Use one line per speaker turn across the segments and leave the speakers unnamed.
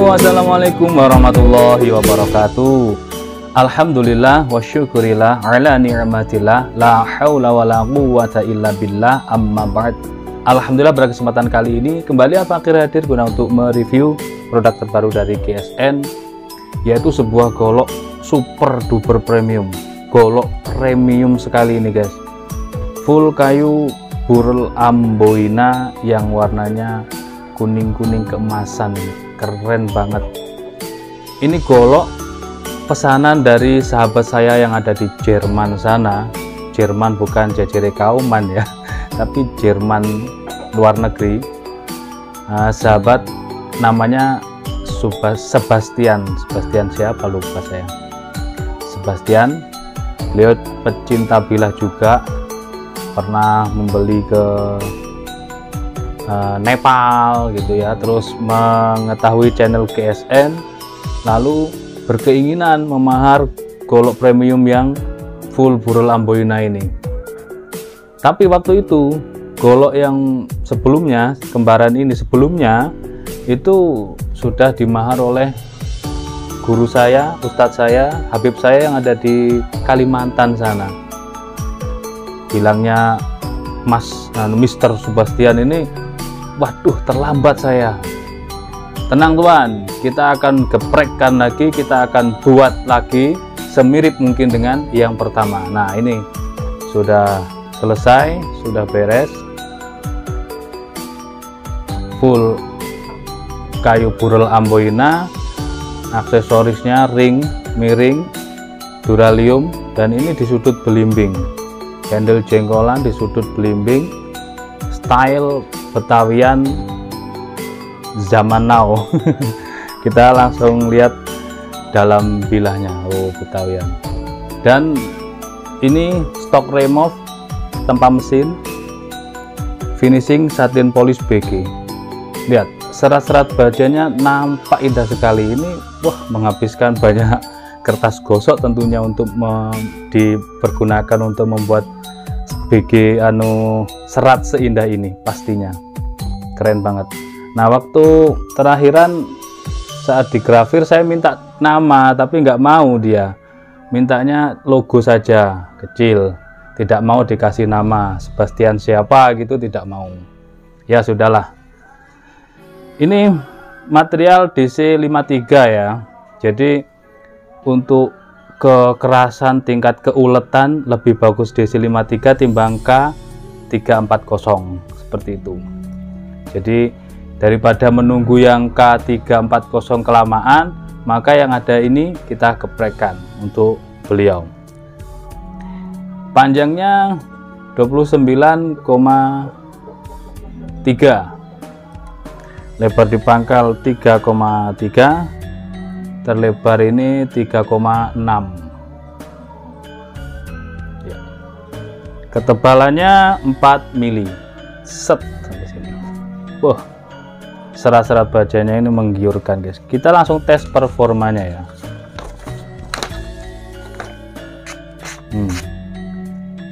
Assalamualaikum warahmatullahi wabarakatuh. Alhamdulillah wa syukurillah ala ni'matillah, la haula wa la quwwata illa billah, amma ba'd. Alhamdulillah, pada kesempatan kali ini kembali Fakir hadir guna untuk mereview produk terbaru dari GSN, yaitu sebuah golok super duper premium. Golok premium sekali ini guys, full kayu burel amboina yang warnanya kuning-kuning keemasan, keren banget. Ini golok pesanan dari sahabat saya yang ada di Jerman sana. Jerman bukan jajere kauman ya, tapi Jerman luar negeri. Sahabat namanya Sebastian siapa lupa saya. Sebastian, beliau pecinta bilah juga, pernah membeli ke Nepal gitu ya, terus mengetahui channel GSN, lalu berkeinginan memahar golok premium yang full burel amboina ini. Tapi waktu itu golok yang sebelumnya, kembaran ini sebelumnya, itu sudah dimahar oleh guru saya, ustadz saya, Habib saya yang ada di Kalimantan sana. Bilangnya Mr. Sebastian ini, waduh terlambat saya. Tenang tuan, kita akan geprekkan lagi, kita akan buat lagi semirip mungkin dengan yang pertama. Nah ini sudah selesai, sudah beres, full kayu burel amboina, aksesorisnya ring, miring, duralium, dan ini di sudut belimbing, handle jengkolan di sudut belimbing, style Betawian zaman now. Kita langsung lihat dalam bilahnya. Oh, Betawian. Dan ini stok remove tanpa mesin, finishing satin polish BG. Lihat serat-serat bajanya nampak indah sekali. Ini wah, menghabiskan banyak kertas gosok tentunya untuk dipergunakan untuk membuat BG serat seindah ini, pastinya keren banget. Nah waktu terakhiran saat digrafir saya minta nama, tapi nggak mau, dia mintanya logo saja kecil, tidak mau dikasih nama Sebastian siapa gitu, tidak mau. Ya sudahlah, ini material DC53 ya, jadi untuk kekerasan tingkat keuletan lebih bagus DC53 timbang K340 seperti itu. Jadi daripada menunggu yang K340 kelamaan, maka yang ada ini kita geprekkan untuk beliau. Panjangnya 29,3, lebar di pangkal 3,3, terlebar ini 3,6 ya. Ketebalannya 4 mili set sampai sini. Wah, serat-serat bajanya ini menggiurkan guys. Kita langsung tes performanya ya.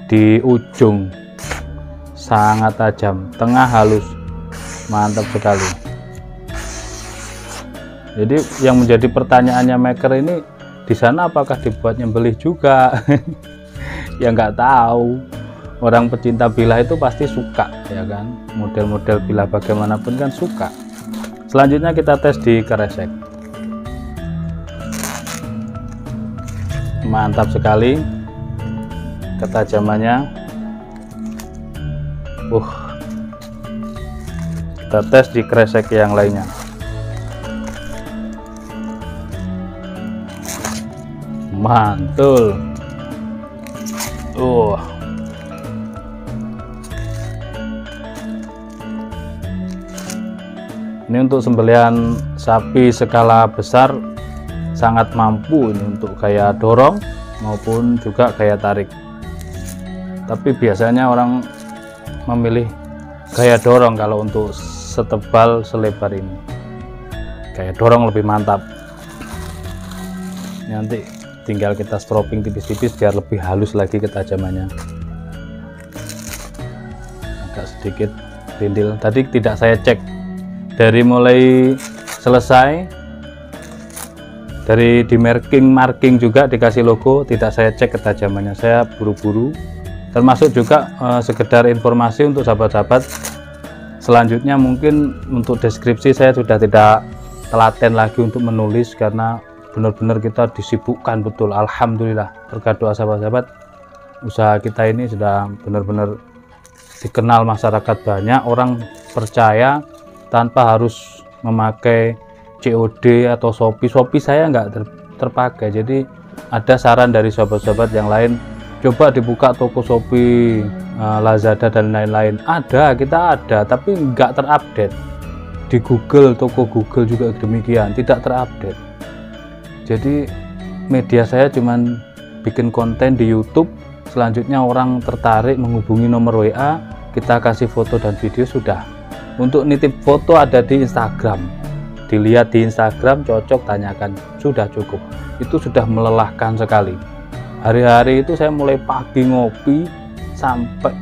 Di ujung sangat tajam, tengah halus, mantap sekali. Jadi yang menjadi pertanyaannya maker ini, di sana apakah dibuat nyembelih juga? Ya nggak tahu. Orang pecinta bilah itu pasti suka ya kan, model-model bilah bagaimanapun kan suka. Selanjutnya kita tes di kresek. Mantap sekali ketajamannya. Kita tes di kresek yang lainnya. Mantul. Ini untuk sembelihan sapi skala besar sangat mampu ini, untuk gaya dorong maupun juga gaya tarik. Tapi biasanya orang memilih gaya dorong kalau untuk setebal selebar ini. Gaya dorong lebih mantap. Nanti tinggal kita stropping tipis-tipis biar lebih halus lagi ketajamannya. Agak sedikit rindil. Tadi tidak saya cek dari mulai selesai Dari di marking juga dikasih logo, tidak saya cek ketajamannya, saya buru-buru. Termasuk juga sekedar informasi untuk sahabat-sahabat. Selanjutnya mungkin untuk deskripsi saya sudah tidak telaten lagi untuk menulis karena benar-benar kita disibukkan betul. Alhamdulillah berkat doa sahabat-sahabat, usaha kita ini sudah benar-benar dikenal masyarakat, banyak orang percaya tanpa harus memakai COD atau Shopee saya nggak terpakai. Jadi ada saran dari sahabat-sahabat yang lain, coba dibuka toko Shopee, Lazada dan lain-lain. Kita ada tapi nggak terupdate. Di Google, toko Google juga demikian, tidak terupdate. Jadi media saya cuman bikin konten di YouTube, selanjutnya orang tertarik menghubungi nomor WA, kita kasih foto dan video, sudah. Untuk nitip foto ada di Instagram, dilihat di Instagram, cocok, tanyakan, sudah cukup. Itu sudah melelahkan sekali. Hari-hari itu saya mulai pagi ngopi sampai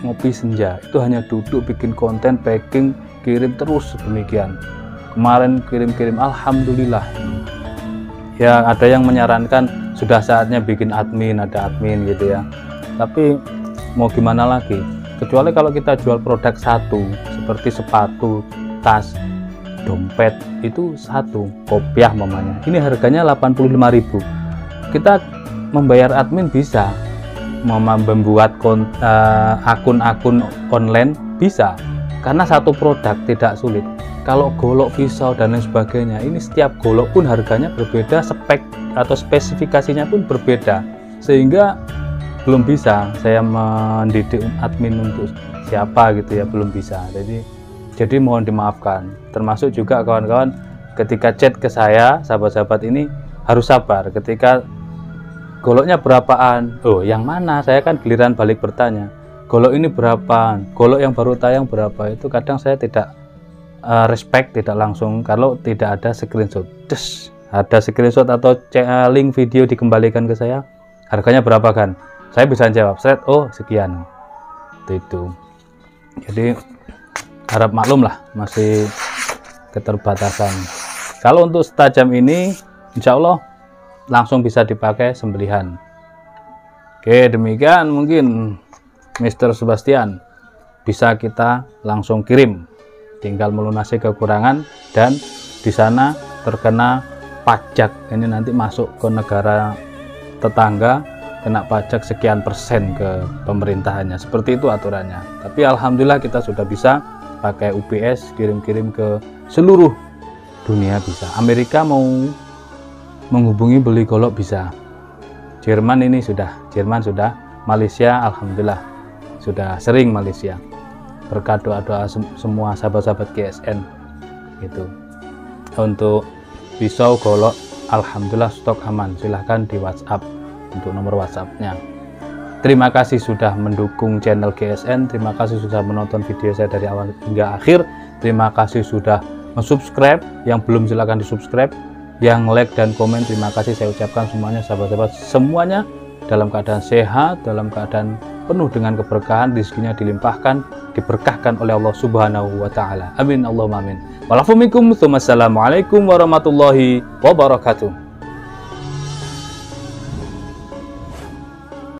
ngopi senja, itu hanya duduk bikin konten, packing, kirim terus demikian. Kemarin kirim-kirim, alhamdulillah. Ya ada yang menyarankan sudah saatnya bikin admin, ada admin gitu ya, tapi mau gimana lagi, kecuali kalau kita jual produk satu seperti sepatu, tas, dompet, itu satu kopiah mamanya, ini harganya 85.000. Kita membayar admin bisa, membuat akun-akun online bisa, karena satu produk tidak sulit. Kalau golok, pisau dan lain sebagainya, ini setiap golok pun harganya berbeda, spek atau spesifikasinya pun berbeda, sehingga belum bisa saya mendidik admin untuk siapa gitu ya, belum bisa. Jadi mohon dimaafkan. Termasuk juga kawan-kawan ketika chat ke saya, sahabat-sahabat ini harus sabar. Ketika goloknya berapaan, oh yang mana, saya kan giliran balik bertanya, golok ini berapaan, golok yang baru tayang berapa, itu kadang saya tidak respect, tidak langsung kalau tidak ada screenshot. Ada screenshot atau link video dikembalikan ke saya, harganya berapa kan, saya bisa jawab oh sekian. Itu jadi harap maklum lah, masih keterbatasan. Kalau untuk setajam ini insya Allah langsung bisa dipakai sembelihan. Oke, demikian mungkin Mr. Sebastian, bisa kita langsung kirim, tinggal melunasi kekurangan, dan di sana terkena pajak. Ini nanti masuk ke negara tetangga, kena pajak sekian persen ke pemerintahannya, seperti itu aturannya. Tapi alhamdulillah kita sudah bisa pakai UPS, kirim-kirim ke seluruh dunia bisa. Amerika mau menghubungi beli golok bisa, Jerman ini sudah, Malaysia alhamdulillah sudah sering, Malaysia berkat doa-doa semua sahabat-sahabat GSN itu. Untuk pisau, golok, alhamdulillah stok aman, silahkan di WhatsApp untuk nomor WhatsAppnya. Terima kasih sudah mendukung channel GSN, terima kasih sudah menonton video saya dari awal hingga akhir, terima kasih sudah subscribe, yang belum silahkan di subscribe, yang like dan komen terima kasih saya ucapkan semuanya. Sahabat-sahabat semuanya dalam keadaan sehat, dalam keadaan penuh dengan keberkahan, rezekinya dilimpahkan, diberkahkan oleh Allah Subhanahu wa taala. Amin Allahumma amin. Walafumikum, wassalamualaikum warahmatullahi wabarakatuh.